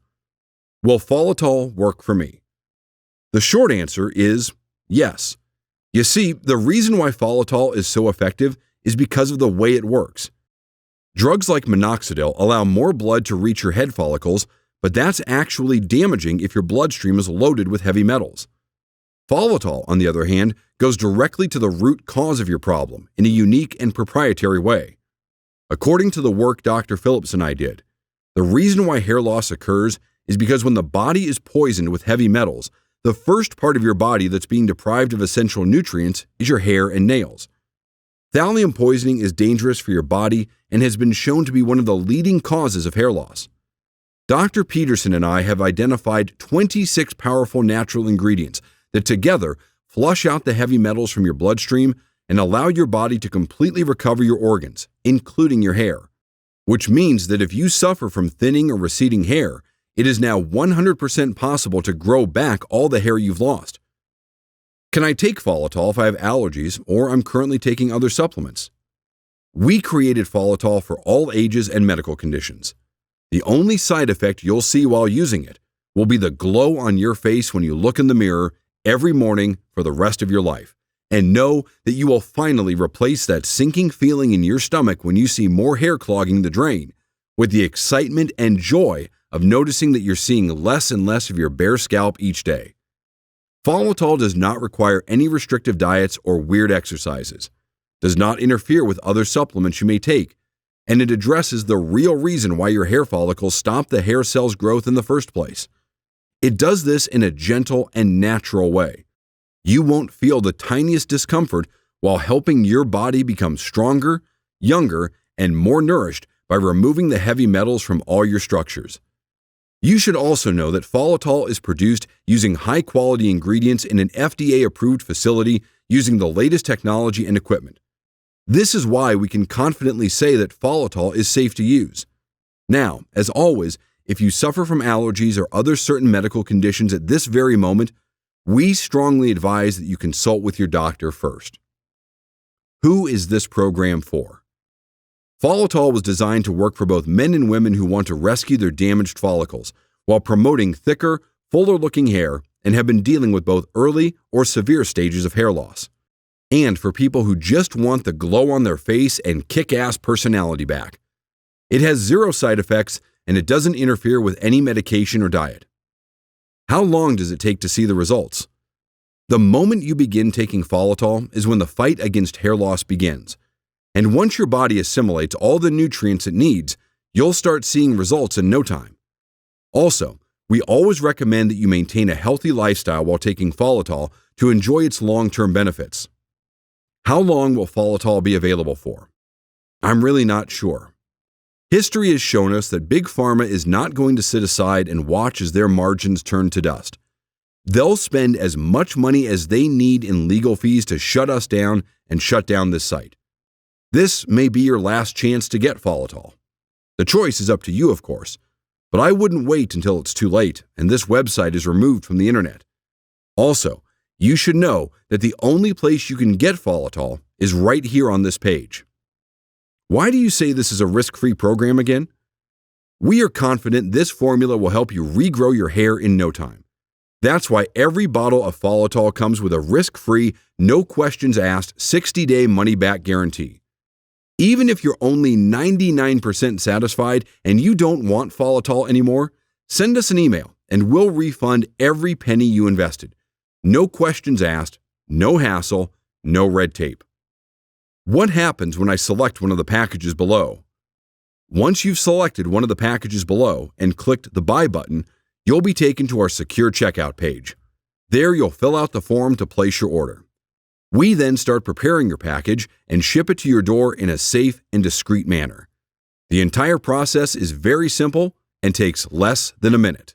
Speaker 2: Will Folital work for me? The short answer is yes. You see, the reason why Folital is so effective is because of the way it works. Drugs like minoxidil allow more blood to reach your head follicles, but that's actually damaging if your bloodstream is loaded with heavy metals. Folital, on the other hand, goes directly to the root cause of your problem in a unique and proprietary way. According to the work Dr. Phillips and I did, the reason why hair loss occurs is because when the body is poisoned with heavy metals, the first part of your body that's being deprived of essential nutrients is your hair and nails. Thallium poisoning is dangerous for your body and has been shown to be one of the leading causes of hair loss. Dr. Peterson and I have identified 26 powerful natural ingredients that together flush out the heavy metals from your bloodstream and allow your body to completely recover your organs, including your hair. Which means that if you suffer from thinning or receding hair, it is now 100% possible to grow back all the hair you've lost. Can I take Folital if I have allergies or I'm currently taking other supplements? We created Folital for all ages and medical conditions. The only side effect you'll see while using it will be the glow on your face when you look in the mirror every morning for the rest of your life. And know that you will finally replace that sinking feeling in your stomach when you see more hair clogging the drain with the excitement and joy of noticing that you're seeing less and less of your bare scalp each day. Folital does not require any restrictive diets or weird exercises, does not interfere with other supplements you may take, and it addresses the real reason why your hair follicles stop the hair cell's growth in the first place. It does this in a gentle and natural way. You won't feel the tiniest discomfort while helping your body become stronger, younger, and more nourished by removing the heavy metals from all your structures. You should also know that Folital is produced using high-quality ingredients in an FDA-approved facility using the latest technology and equipment. This is why we can confidently say that Folital is safe to use. Now, as always, if you suffer from allergies or other certain medical conditions at this very moment, we strongly advise that you consult with your doctor first. Who is this program for? Folital was designed to work for both men and women who want to rescue their damaged follicles while promoting thicker, fuller-looking hair and have been dealing with both early or severe stages of hair loss. And for people who just want the glow on their face and kick-ass personality back. It has 0 side effects and it doesn't interfere with any medication or diet. How long does it take to see the results? The moment you begin taking Folital is when the fight against hair loss begins. And once your body assimilates all the nutrients it needs, you'll start seeing results in no time. Also, we always recommend that you maintain a healthy lifestyle while taking Folital to enjoy its long-term benefits. How long will Folital be available for? I'm really not sure. History has shown us that Big Pharma is not going to sit aside and watch as their margins turn to dust. They'll spend as much money as they need in legal fees to shut us down and shut down this site. This may be your last chance to get Folital. The choice is up to you, of course, but I wouldn't wait until it's too late and this website is removed from the internet. Also, you should know that the only place you can get Folital is right here on this page. Why do you say this is a risk-free program again? We are confident this formula will help you regrow your hair in no time. That's why every bottle of Folital comes with a risk-free, no questions asked 60-day money-back guarantee. Even if you're only 99% satisfied and you don't want Folital anymore, send us an email and we'll refund every penny you invested. No questions asked, no hassle, no red tape. What happens when I select one of the packages below? Once you've selected one of the packages below and clicked the Buy button, you'll be taken to our secure checkout page. There you'll fill out the form to place your order. We then start preparing your package and ship it to your door in a safe and discreet manner. The entire process is very simple and takes less than a minute.